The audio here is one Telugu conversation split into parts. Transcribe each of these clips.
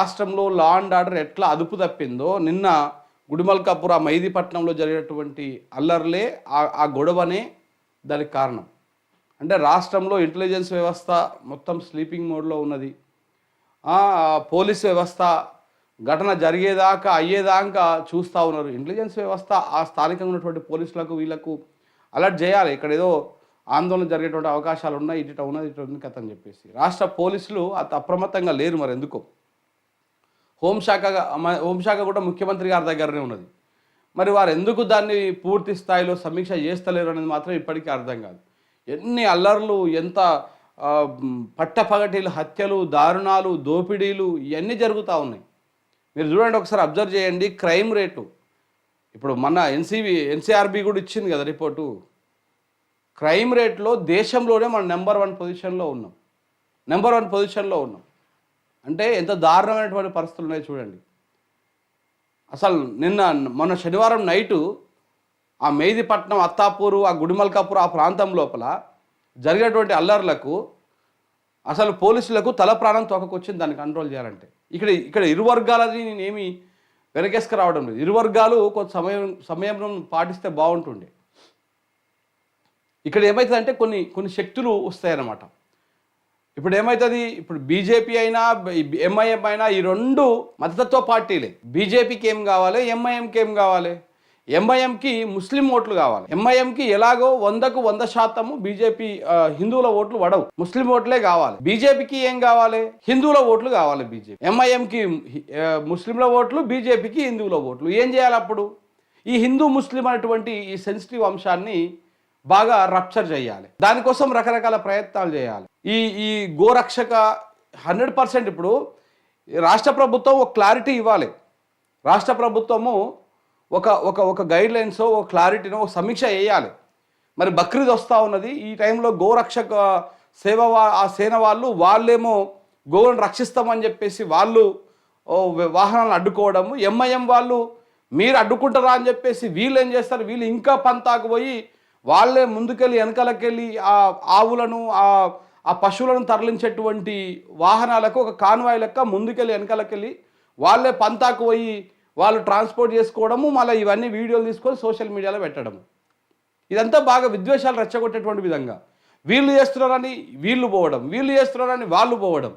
రాష్ట్రంలో లా అండ్ ఆర్డర్ ఎట్లా అదుపు తప్పిందో నిన్న గుడిమల్కాపూర్ ఆ మైదీపట్నంలో జరిగినటువంటి అల్లర్లే ఆ గొడవనే దానికి కారణం. అంటే రాష్ట్రంలో ఇంటెలిజెన్స్ వ్యవస్థ మొత్తం స్లీపింగ్ మోడ్లో ఉన్నది. పోలీస్ వ్యవస్థ ఘటన జరిగేదాకా అయ్యేదాకా చూస్తూ ఉన్నారు. ఇంటెలిజెన్స్ వ్యవస్థ ఆ స్థానికంగా ఉన్నటువంటి పోలీసులకు వీళ్ళకు అలర్ట్ చేయాలి. ఇక్కడ ఏదో ఆందోళన జరిగేటువంటి అవకాశాలు ఉన్నాయి, ఇట ఉన్నది ఇటు ఉంది కథ అని చెప్పేసి. రాష్ట్ర పోలీసులు అంత అప్రమత్తంగా లేరు. మరి ఎందుకో హోంశాఖ కూడా ముఖ్యమంత్రి గారి దగ్గరనే ఉన్నది. మరి వారు ఎందుకు దాన్ని పూర్తి స్థాయిలో సమీక్ష చేస్తలేరు అనేది మాత్రం ఇప్పటికీ అర్థం కాదు. ఎన్ని అల్లర్లు, ఎంత పట్టపగటిలు, హత్యలు, దారుణాలు, దోపిడీలు ఇవన్నీ జరుగుతూ ఉన్నాయి. మీరు చూడండి, ఒకసారి అబ్జర్వ్ చేయండి క్రైమ్ రేటు. ఇప్పుడు మన ఎన్సీఆర్బీ కూడా ఇచ్చింది కదా రిపోర్టు. క్రైమ్ రేట్లో దేశంలోనే మనం నెంబర్ 1 పొజిషన్లో ఉన్నాం. నెంబర్ 1 పొజిషన్లో ఉన్నాం. అంటే ఎంత దారుణమైనటువంటి పరిస్థితులు ఉన్నాయో చూడండి. అసలు మొన్న శనివారం నైటు ఆ మెహిదీపట్నం, అత్తాపూరు, ఆ గుడిమల్కాపూర్ ఆ ప్రాంతం లోపల జరిగినటువంటి అల్లర్లకు అసలు పోలీసులకు తల ప్రాణం తోకకొచ్చింది దాన్ని కంట్రోల్ చేయాలంటే. ఇక్కడ ఇరు వర్గాలది నేనేమి వెనకేసుకు రావడం లేదు. ఇరు వర్గాలు కొంత సమయం పాటిస్తే బాగుంటుండే. ఇక్కడ ఏమవుతుందంటే కొన్ని శక్తులు వస్తాయన్నమాట. ఇప్పుడు ఏమవుతుంది, ఇప్పుడు బీజేపీ అయినా ఎంఐఎం అయినా ఈ రెండు మతతత్వ పార్టీలే. బీజేపీకి ఏం కావాలి, ఎంఐఎంకి ఏం కావాలి? ఎంఐఎంకి ముస్లిం ఓట్లు కావాలి. ఎంఐఎంకి ఎలాగో 100కు 100% బీజేపీ హిందువుల ఓట్లు పడవు, ముస్లిం ఓట్లే కావాలి. బీజేపీకి ఏం కావాలి? హిందువుల ఓట్లు కావాలి. బీజేపీ ఎంఐఎంకి ముస్లింల ఓట్లు, బీజేపీకి హిందువుల ఓట్లు. ఏం చేయాలి అప్పుడు? ఈ హిందూ ముస్లిం అనేటువంటి ఈ సెన్సిటివ్ అంశాన్ని బాగా రప్చర్ చేయాలి. దానికోసం రకరకాల ప్రయత్నాలు చేయాలి. ఈ గోరక్షక 100% ఇప్పుడు రాష్ట్ర ప్రభుత్వం ఒక క్లారిటీ ఇవ్వాలి. రాష్ట్ర ప్రభుత్వము ఒక గైడ్ లైన్స్, ఒక క్లారిటీనో, ఒక సమీక్ష చేయాలి. మరి బక్రీద్ వస్తూ ఉన్నది. ఈ టైంలో గోరక్షక సేన వాళ్ళేమో గోవులను రక్షిస్తామని చెప్పేసి వాళ్ళు వాహనాలను అడ్డుకోవడము, ఎంఐఎం వాళ్ళు మీరు అడ్డుకుంటారా అని చెప్పేసి వీళ్ళు ఏం చేస్తారు, వీళ్ళు ఇంకా పంతాకు పోయి వాళ్ళే ముందుకెళ్ళి వెనకాలకెళ్ళి ఆ ఆవులను ఆ పశువులను తరలించేటువంటి వాహనాలకు ఒక కాన్వాయ్ లెక్క ముందుకెళ్ళి వెనకాలకెళ్ళి వాళ్ళే పంతాకు పోయి వాళ్ళు ట్రాన్స్పోర్ట్ చేసుకోవడము, మళ్ళీ ఇవన్నీ వీడియోలు తీసుకొని సోషల్ మీడియాలో పెట్టడము. ఇదంతా బాగా విద్వేషాలు రెచ్చగొట్టేటువంటి విధంగా వీళ్ళు చేస్తున్నారని వీళ్ళు పోవడం, వీళ్ళు చేస్తున్నారని వాళ్ళు పోవడం.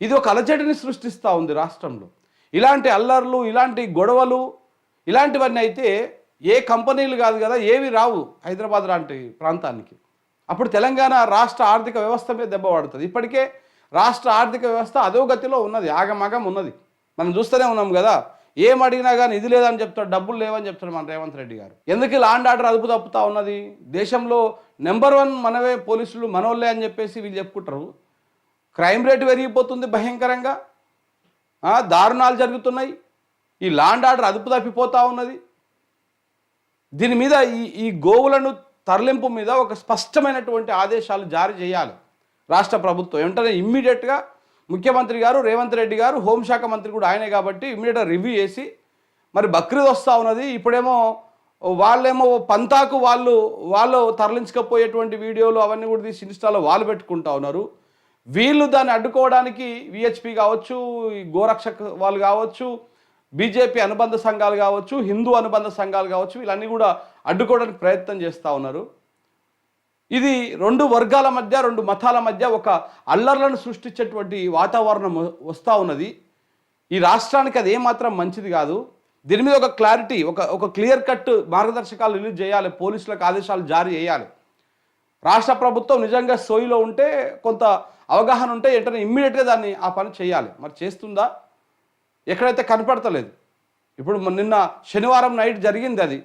ఇది ఒక అలజడిని సృష్టిస్తూ ఉంది రాష్ట్రంలో. ఇలాంటి అల్లర్లు, ఇలాంటి గొడవలు, ఇలాంటివన్నీ అయితే ఏ కంపెనీలు కాదు కదా, ఏవి రావు హైదరాబాద్ లాంటి ప్రాంతానికి. అప్పుడు తెలంగాణ రాష్ట్ర ఆర్థిక వ్యవస్థ మీద దెబ్బ పడుతుంది. ఇప్పటికే రాష్ట్ర ఆర్థిక వ్యవస్థ అధోగతిలో ఉన్నది, ఆగమాగం ఉన్నది. మనం చూస్తూనే ఉన్నాం కదా. ఏం అడిగినా కానీ ఇది లేదని చెప్తాడు, డబ్బులు లేవని చెప్తాడు మన రేవంత్ రెడ్డి గారు. ఎందుకు లా అండ్ ఆర్డర్ అదుపు తప్పుతూ ఉన్నది? దేశంలో నెంబర్ 1 మనవే, పోలీసులు మనోళ్ళే అని చెప్పేసి వీళ్ళు చెప్పుకుంటారు. క్రైమ్ రేటు పెరిగిపోతుంది భయంకరంగా, దారుణాలు జరుగుతున్నాయి, ఈ లా అండ్ ఆర్డర్ అదుపు తప్పిపోతూ ఉన్నది. దీని మీద ఈ గోవులను తరలింపు మీద ఒక స్పష్టమైనటువంటి ఆదేశాలు జారీ చేయాలి రాష్ట్ర ప్రభుత్వం. వెంటనే ఇమ్మీడియట్గా ముఖ్యమంత్రి గారు, రేవంత్ రెడ్డి గారు, హోంశాఖ మంత్రి కూడా ఆయనే కాబట్టి ఇమ్మీడియట్గా రివ్యూ చేసి, మరి బక్రీద్ వస్తూ ఉన్నది, ఇప్పుడేమో వాళ్ళేమో పంతాకు వాళ్ళు తరలించకపోయేటువంటి వీడియోలు అవన్నీ కూడా తీసి ఇన్స్టాలో వాళ్ళు పెట్టుకుంటా ఉన్నారు. వీళ్ళు దాన్ని అడ్డుకోవడానికి విహెచ్పి కావచ్చు, ఈ గోరక్షక్ వాళ్ళు కావచ్చు, బీజేపీ అనుబంధ సంఘాలు కావచ్చు, హిందూ అనుబంధ సంఘాలు కావచ్చు, వీళ్ళన్నీ కూడా అడ్డుకోవడానికి ప్రయత్నం చేస్తూ ఉన్నారు. ఇది 2 వర్గాల మధ్య, 2 మతాల మధ్య ఒక అల్లర్లను సృష్టించేటువంటి వాతావరణం వస్తూ ఉన్నది. ఈ రాష్ట్రానికి అది ఏమాత్రం మంచిది కాదు. దీని మీద ఒక క్లారిటీ, ఒక క్లియర్ కట్ మార్గదర్శకాలు రిలీజ్ చేయాలి, పోలీసులకు ఆదేశాలు జారీ చేయాలి. రాష్ట్ర ప్రభుత్వం నిజంగా సోయిలో ఉంటే, కొంత అవగాహన ఉంటే వెంటనే ఇమ్మీడియట్గా దాన్ని ఆ పని చేయాలి. మరి చేస్తుందా? ఎక్కడైతే కనపడతలేదు. ఇప్పుడు నిన్న శనివారం నైట్ జరిగింది అది.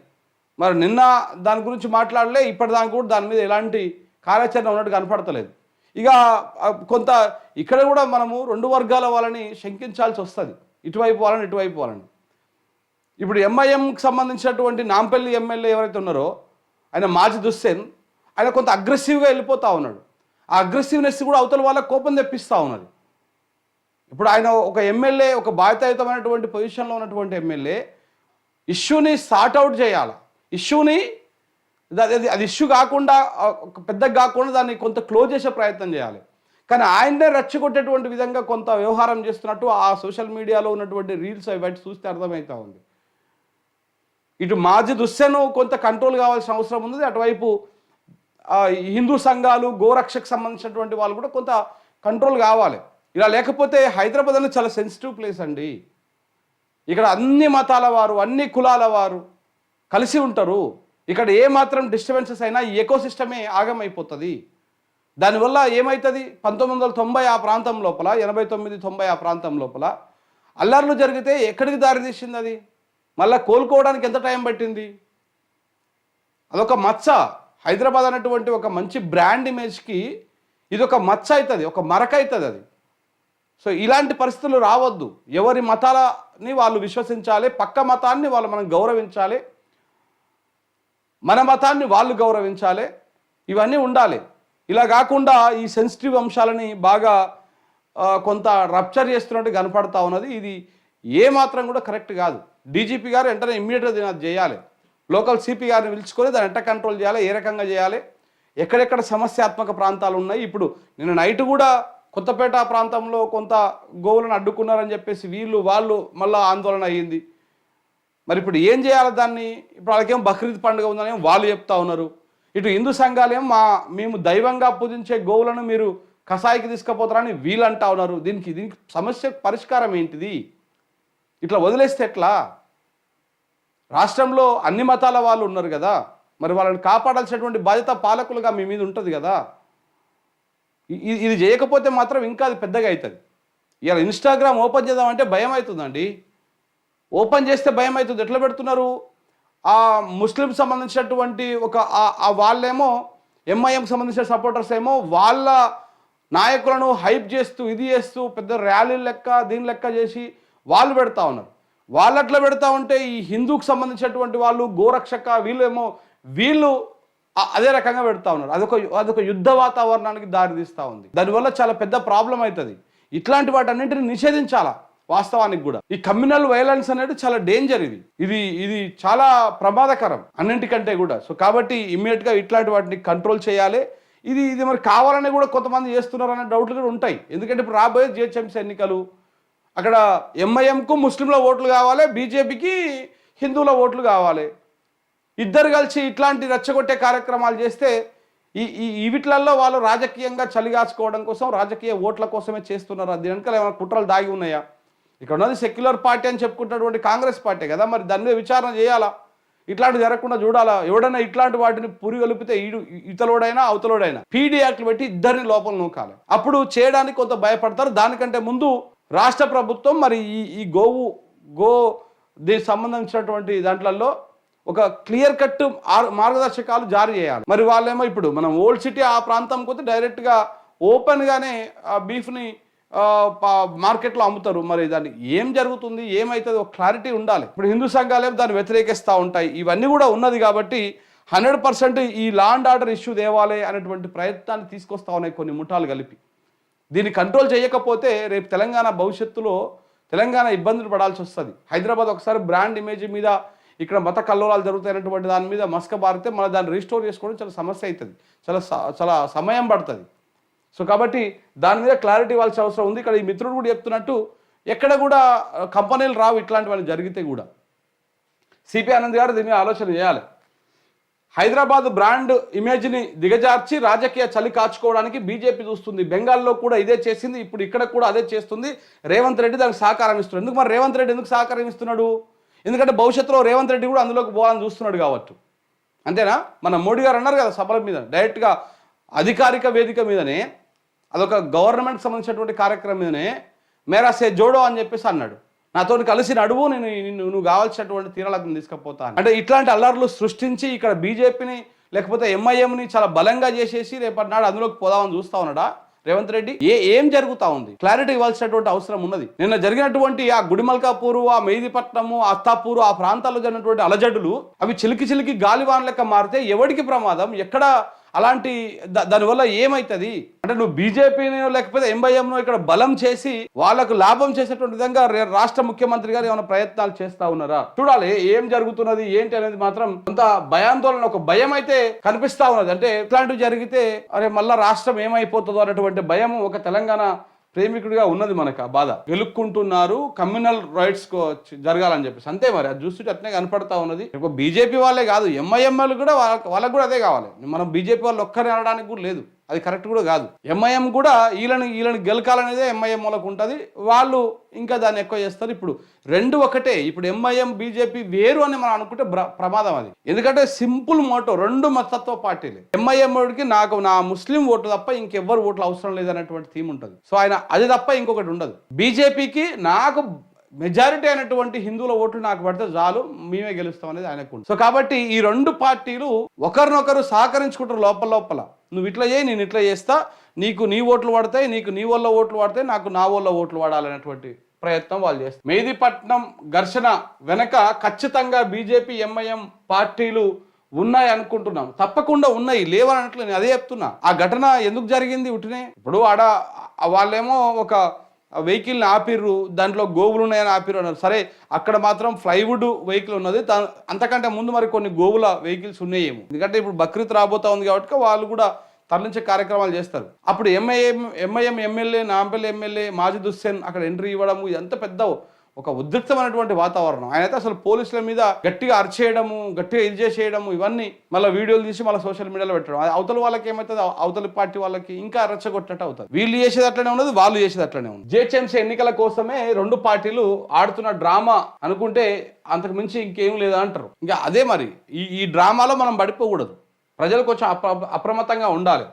మరి నిన్న దాని గురించి మాట్లాడలే, ఇప్పటిదాకా కూడా దాని మీద ఎలాంటి కార్యాచరణ ఉన్నట్టు కనపడతలేదు. ఇక కొంత ఇక్కడ కూడా మనము 2 వర్గాల వాళ్ళని శంకించాల్సి వస్తుంది, ఇటువైపు వాళ్ళని ఇటువైపు వాళ్ళని. ఇప్పుడు ఎంఐఎంకి సంబంధించినటువంటి నాంపల్లి ఎమ్మెల్యే ఎవరైతే ఉన్నారో ఆయన మాజిద్ హుస్సేన్, ఆయన కొంత అగ్రెసివ్గా వెళ్ళిపోతూ ఉన్నాడు. ఆ అగ్రెసివ్నెస్ కూడా అవతల వాళ్ళకి కోపం తెప్పిస్తూ ఉన్నది. ఇప్పుడు ఆయన ఒక ఎమ్మెల్యే, ఒక బాధ్యతాయుతమైనటువంటి పొజిషన్లో ఉన్నటువంటి ఎమ్మెల్యే ఇష్యూని సార్ట్అవుట్ చేయాలి. ఇష్యూని అది ఇష్యూ కాకుండా పెద్దగా కాకుండా దాన్ని కొంత క్లోజ్ చేసే ప్రయత్నం చేయాలి. కానీ ఆయన్నే రెచ్చగొట్టేటువంటి విధంగా కొంత వ్యవహారం చేస్తున్నట్టు ఆ సోషల్ మీడియాలో ఉన్నటువంటి రీల్స్ అవి చూస్తే అర్థమవుతా ఉంది. ఇటు మాజిద్ హుస్సేన్ కొంత కంట్రోల్ కావాల్సిన అవసరం ఉంది, అటువైపు హిందూ సంఘాలు గోరక్షకు సంబంధించినటువంటి వాళ్ళు కూడా కొంత కంట్రోల్ కావాలి. ఇలా లేకపోతే హైదరాబాద్ అనేది చాలా సెన్సిటివ్ ప్లేస్ అండి. ఇక్కడ అన్ని మతాల వారు అన్ని కులాల వారు కలిసి ఉంటారు. ఇక్కడ ఏ మాత్రం డిస్టర్బెన్సెస్ అయినా ఈ ఎకోసిస్టమే ఆగమైపోతుంది. దానివల్ల ఏమవుతుంది, 1990 ఆ ప్రాంతం లోపల 89-90 ఆ ప్రాంతం లోపల అల్లర్లు జరిగితే ఎక్కడికి దారి తీసింది? అది మళ్ళీ కోలుకోవడానికి ఎంత టైం పట్టింది? అదొక మచ్చ. హైదరాబాద్ అనేటువంటి ఒక మంచి బ్రాండ్ ఇమేజ్కి ఇది ఒక మచ్చ అవుతుంది, ఒక మరక అవుతుంది అది. సో ఇలాంటి పరిస్థితులు రావద్దు. ఎవరి మతాలని వాళ్ళు విశ్వసించాలి, పక్క మతాన్ని మనం గౌరవించాలి, మన మతాన్ని వాళ్ళు గౌరవించాలి, ఇవన్నీ ఉండాలి. ఇలా కాకుండా ఈ సెన్సిటివ్ అంశాలని బాగా కొంత రప్చర్ చేస్తున్నట్టు కనపడతా ఉన్నది. ఇది ఏమాత్రం కూడా కరెక్ట్ కాదు. డీజీపీ గారు వెంటనే ఇమ్మీడియట్గా దీన్ని చేయాలి. లోకల్ సిపి గారిని పిలుచుకొని దాన్ని ఎట్ట కంట్రోల్ చేయాలి, ఏ రకంగా చేయాలి, ఎక్కడెక్కడ సమస్యాత్మక ప్రాంతాలు ఉన్నాయి. ఇప్పుడు నిన్న నైట్ కూడా కొత్తపేట ప్రాంతంలో కొంత గోవులను అడ్డుకున్నారని చెప్పేసి వాళ్ళు మళ్ళీ ఆందోళన అయ్యింది. మరి ఇప్పుడు ఏం చేయాలి దాన్ని? ఇప్పుడు వాళ్ళకేమో బక్రీద్ పండుగ ఉందని వాళ్ళు చెప్తా ఉన్నారు. ఇటు హిందూ సంఘాలేమో మేము దైవంగా పూజించే గోవులను మీరు కసాయికి తీసుకుపోతారని వీళ్ళు అంటా ఉన్నారు. దీనికి సమస్య పరిష్కారం ఏంటిది? ఇట్లా వదిలేస్తే ఎట్లా? రాష్ట్రంలో అన్ని మతాల వాళ్ళు ఉన్నారు కదా, మరి వాళ్ళని కాపాడాల్సినటువంటి బాధ్యత పాలకులుగా మీ మీద ఉంటుంది కదా. ఇది చేయకపోతే మాత్రం ఇంకా అది పెద్దగా అవుతుంది. ఇవాళ ఇన్స్టాగ్రామ్ ఓపెన్ చేద్దామంటే భయం అవుతుందండి. ఓపెన్ చేస్తే భయం అవుతుంది. ఎట్లా పెడుతున్నారు? ఆ ముస్లిం సంబంధించినటువంటి వాళ్ళేమో ఎంఐఎంకి సంబంధించిన సపోర్టర్స్ ఏమో వాళ్ళ నాయకులను హైప్ చేస్తూ ఇది చేస్తూ పెద్ద ర్యాలీ లెక్క దీని లెక్క చేసి వాళ్ళు పెడతా ఉన్నారు. వాళ్ళు అట్లా పెడతా ఉంటే ఈ హిందూకు సంబంధించినటువంటి వాళ్ళు గోరక్షక వీళ్ళు అదే రకంగా పెడతా ఉన్నారు. అదొక యుద్ధ వాతావరణానికి దారితీస్తూ ఉంది. దానివల్ల చాలా పెద్ద ప్రాబ్లం అవుతుంది. ఇట్లాంటి వాటన్నింటిని నిషేధించాలా వాస్తవానికి కూడా. ఈ కమ్యూనల్ వైలెన్స్ అనేది చాలా డేంజర్. ఇది చాలా ప్రమాదకరం అన్నింటికంటే కూడా. సో కాబట్టి ఇమ్మీడియట్గా ఇట్లాంటి వాటిని కంట్రోల్ చేయాలి. ఇది మరి కావాలని కూడా కొంతమంది చేస్తున్నారు అనే డౌట్లు కూడా ఉంటాయి. ఎందుకంటే ఇప్పుడు రాబోయే జిహెచ్ఎంసీ ఎన్నికలు, అక్కడ ఎంఐఎంకు ముస్లింల ఓట్లు కావాలి, బీజేపీకి హిందువుల ఓట్లు కావాలి. ఇద్దరు కలిసి ఇట్లాంటి రెచ్చగొట్టే కార్యక్రమాలు చేస్తే వీటిలలో వాళ్ళు రాజకీయంగా చలిగాచుకోవడం కోసం, రాజకీయ ఓట్ల కోసమే చేస్తున్నారు. అది వెనకాల ఏమైనా కుట్రలు దాగి ఉన్నాయా? ఇక్కడ ఉన్నది సెక్యులర్ పార్టీ అని చెప్పుకుంటున్నటువంటి కాంగ్రెస్ పార్టీ కదా, మరి దాని మీద విచారణ చేయాలా, ఇట్లాంటి జరగకుండా చూడాలా. ఎవడైనా ఇట్లాంటి వాటిని పురిగొలిపితే ఇతలోడైనా అవతలోడైనా పీడీ యాక్ట్లు పెట్టి ఇద్దరిని లోపల నూకాలి. అప్పుడు చేయడానికి కొంత భయపడతారు. దానికంటే ముందు రాష్ట్ర ప్రభుత్వం మరి ఈ గో దీనికి సంబంధించినటువంటి దాంట్లలో ఒక క్లియర్ కట్ మార్గదర్శకాలు జారీ చేయాలి. మరి వాళ్ళేమో ఇప్పుడు మనం ఓల్డ్ సిటీ ఆ ప్రాంతం కొద్ది డైరెక్ట్గా ఓపెన్గానే ఆ బీఫ్ని మార్కెట్లో అమ్ముతారు. మరి దాన్ని ఏం జరుగుతుంది, ఏమవుతుంది, ఒక క్లారిటీ ఉండాలి. ఇప్పుడు హిందూ సంఘాలేమో దాన్ని వ్యతిరేకిస్తూ ఉంటాయి. ఇవన్నీ కూడా ఉన్నది కాబట్టి 100% ఈ లా అండ్ ఆర్డర్ ఇష్యూ తేవాలి అనేటువంటి ప్రయత్నాన్ని తీసుకొస్తా ఉన్నాయి కొన్ని ముఠాలు కలిపి. దీన్ని కంట్రోల్ చేయకపోతే రేపు తెలంగాణ భవిష్యత్తులో తెలంగాణ ఇబ్బందులు పడాల్సి వస్తుంది. హైదరాబాద్ ఒకసారి బ్రాండ్ ఇమేజ్ మీద ఇక్కడ మత కల్లోలాలు జరుగుతాయన్నటువంటి దాని మీద మస్క బారితే మళ్ళీ దాన్ని రీస్టోర్ చేసుకోవడం చాలా సమస్య అవుతుంది, చాలా సమయం పడుతుంది. సో కాబట్టి దాని మీద క్లారిటీ ఇవ్వాల్సిన అవసరం ఉంది. ఇక్కడ ఈ మిత్రుడు కూడా చెప్తున్నట్టు ఎక్కడ కూడా కంపెనీలు రావు ఇట్లాంటివన్నీ జరిగితే కూడా. సిపి ఆనంద్ గారు దీని మీద ఆలోచన చేయాలి. హైదరాబాద్ బ్రాండ్ ఇమేజ్ని దిగజార్చి రాజకీయ చలి కాచుకోవడానికి బీజేపీ చూస్తుంది. బెంగాల్లో కూడా ఇదే చేసింది, ఇప్పుడు ఇక్కడ కూడా అదే చేస్తుంది. రేవంత్ రెడ్డి దానికి సహకారం ఇస్తున్నాడు. ఎందుకు మరి రేవంత్ రెడ్డి ఎందుకు సహకారం ఇస్తున్నాడు? ఎందుకంటే భవిష్యత్తులో రేవంత్ రెడ్డి కూడా అందులోకి పోవాలని చూస్తున్నాడు కాబట్టి. అంతేనా? మన మోడీ గారు అన్నారు కదా సభల మీద, డైరెక్ట్గా అధికారిక వేదిక మీదనే, అదొక గవర్నమెంట్కి సంబంధించినటువంటి కార్యక్రమం మీదనే మేరా సే జోడో అని చెప్పేసి అన్నాడు. నాతో కలిసి నడువు, నువ్వు కావాల్సినటువంటి తీరాలకు తీసుకుపోతాను అంటే. ఇట్లాంటి అల్లర్లు సృష్టించి ఇక్కడ బీజేపీని లేకపోతే ఎంఐఎంని చాలా బలంగా చేసేసి రేపటి నాడు అందులోకి పోదామని చూస్తా ఉన్నాడా రేవంత్ రెడ్డి? ఏం జరుగుతూ ఉంది? క్లారిటీ ఇవ్వాల్సినటువంటి అవసరం ఉన్నది. నిన్న జరిగినటువంటి ఆ గుడిమల్కాపూరు, ఆ మెహిదీపట్నము, అత్తాపూరు ఆ ప్రాంతాల్లో జరిగినటువంటి అలజడులు అవి చిలికి గాలివాన్ లెక్క మారితే ఎవడికి ప్రమాదం? ఎక్కడ అలాంటి దానివల్ల ఏమవుతుంది అంటే నువ్వు బీజేపీని లేకపోతే ఎంఐఎంను ఇక్కడ బలం చేసి వాళ్ళకు లాభం చేసేటువంటి విధంగా రాష్ట్ర ముఖ్యమంత్రి గారు ఏమైనా ప్రయత్నాలు చేస్తా ఉన్నారా? చూడాలి ఏం జరుగుతున్నది ఏంటి అనేది మాత్రం కొంత భయాందోళన, ఒక భయం అయితే కనిపిస్తా ఉన్నది. అంటే ఇట్లాంటివి జరిగితే అరే మళ్ళా రాష్ట్రం ఏమైపోతుందో అనేటువంటి భయం ఒక తెలంగాణ ప్రేమికుడిగా ఉన్నది మనకు. ఆ బాధ గెలుక్కుంటున్నారు, కమ్యూనల్ రైట్స్ జరగాలని చెప్పేసి అంతే. మరి అది చూస్తుంటే అట్నే కనపడతా ఉన్నది. బీజేపీ వాళ్ళే కాదు, ఎంఐఎంఎల్ కూడా వాళ్ళకు కూడా అదే కావాలి. మనం బీజేపీ వాళ్ళు ఒక్కరిని అనడానికి కూడా లేదు, అది కరెక్ట్ కూడా కాదు. ఎంఐఎం కూడా వీళ్ళని గెలకాలనేదే ఎంఐఎం వాళ్ళకు ఉంటుంది, వాళ్ళు ఇంకా దాన్ని ఎక్కువ చేస్తారు. ఇప్పుడు రెండు ఒకటే. ఇప్పుడు ఎంఐఎం బీజేపీ వేరు అని మనం అనుకుంటే ప్రమాదం అది. ఎందుకంటే సింపుల్ మోటో, రెండు మతత్వ పార్టీలే. ఎంఐఎంకి నాకు నా ముస్లిం ఓట్లు తప్ప ఇంకెవ్వరు ఓట్లు అవసరం లేదనేటువంటి థీమ్ ఉంటుంది. సో ఆయన అది తప్ప ఇంకొకటి ఉండదు. బీజేపీకి నాకు మెజారిటీ అయినటువంటి హిందువుల ఓట్లు నాకు పడితే చాలు, మేమే గెలుస్తాం అనేది ఆయనకు. సో కాబట్టి ఈ రెండు పార్టీలు ఒకరినొకరు సహకరించుకుంటారు లోపల. నువ్వు ఇట్లా చేయి, నేను ఇట్లా చేస్తా, నీకు నీ ఓట్లు పడతాయి, నీకు నీ వల్ల ఓట్లు పడతాయి, నాకు నా వల్ల ఓట్లు పడాలనేటువంటి ప్రయత్నం వాళ్ళు చేస్తారు. మెహదీపట్నం ఘర్షణ వెనక ఖచ్చితంగా బీజేపీ ఎంఐఎం పార్టీలు ఉన్నాయి అనుకుంటున్నాం. తప్పకుండా ఉన్నాయి, లేవనట్లు నేను అదే చెప్తున్నా. ఆ ఘటన ఎందుకు జరిగింది ఉట్టినే? ఇప్పుడు ఆడ వాళ్ళేమో ఒక వెహికల్ని ఆపిర్రు, దాంట్లో గోవులు ఉన్నాయని ఆపిర్రు అన్నారు. సరే అక్కడ మాత్రం ఫ్లైవుడ్ వెహికల్ ఉన్నది, అంతకంటే ముందు మరి కొన్ని గోవుల వెహికల్స్ ఉన్నాయేమో. ఎందుకంటే ఇప్పుడు బక్రీద్ రాబోతా ఉంది కాబట్టి వాళ్ళు కూడా తరలించే కార్యక్రమాలు చేస్తారు. అప్పుడు MIM MLA, Nampally MLA Majid Hussain అక్కడ ఎంట్రీ ఇవ్వడము, ఇదంతా పెద్ద ఒక ఉద్రిక్తమైనటువంటి వాతావరణం. ఆయన అయితే అసలు పోలీసుల మీద గట్టిగా అరిచేయడము, గట్టిగా ఇది చేసేయడము, ఇవన్నీ మళ్ళీ వీడియోలు తీసి మళ్ళీ సోషల్ మీడియాలో పెట్టడం. అవతల వాళ్ళకి ఏమవుతుంది, అవతల పార్టీ వాళ్ళకి ఇంకా రెచ్చగొట్టట్టు అవుతుంది. వీళ్ళు చేసేది అట్లనే ఉన్నది, వాళ్ళు చేసేది అట్లనే ఉంది. జిహెచ్ఎంసీ ఎన్నికల కోసమే రెండు పార్టీలు ఆడుతున్న డ్రామా అనుకుంటే అంతకు మించి ఇంకేం లేదా అంటారు. ఇంకా అదే మరి ఈ డ్రామాలో మనం పడిపోకూడదు, ప్రజలు కొంచెం అప్రమత్తంగా ఉండాలి.